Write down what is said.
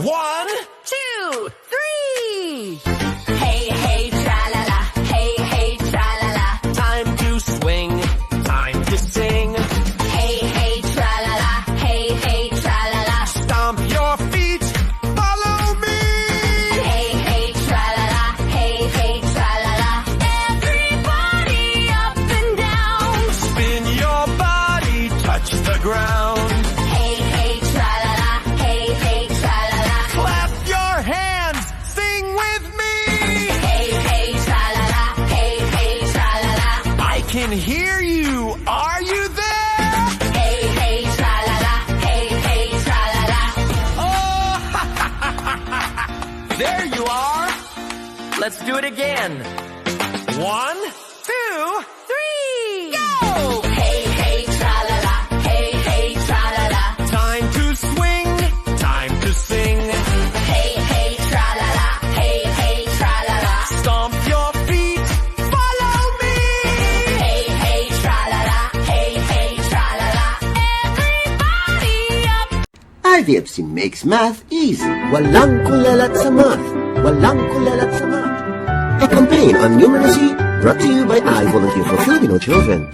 1, 2, 3. Hey, hey, tra-la-la. Hey, hey, tra-la-la. Time to swing, time to sing. Hey, hey, tra-la-la. Hey, hey, tra-la-la. Stomp your feet, follow me. Hey, hey, tra-la-la. Hey, hey, tra-la-la. Everybody up and down. Spin your body, touch the ground. Hey, hey, tra-la-la. Hey, hey, tra-la-la. Clap your hands, sing with me. Hey, hey, tra-la-la. Hey, hey, tra-la-la. I can hear you, are you there? Hey, hey, tra-la-la. Hey, hey, tra-la-la. Oh, there you are. Let's do it again. 1, 2, 3, go! Hey, hey, tra-la-la. Hey, hey, tra-la-la. Time to swing, time to sing. Hey, hey, tra-la-la. Hey, hey, tra-la-la. Stomp your feet, follow me. Hey, hey, tra-la-la. Hey, hey, tra-la-la. Everybody up. IVFC makes math easy. Walang kulelat sa math. Walang kulelat sa math. A campaign on numeracy brought to you by I Volunteer for Filipino Children.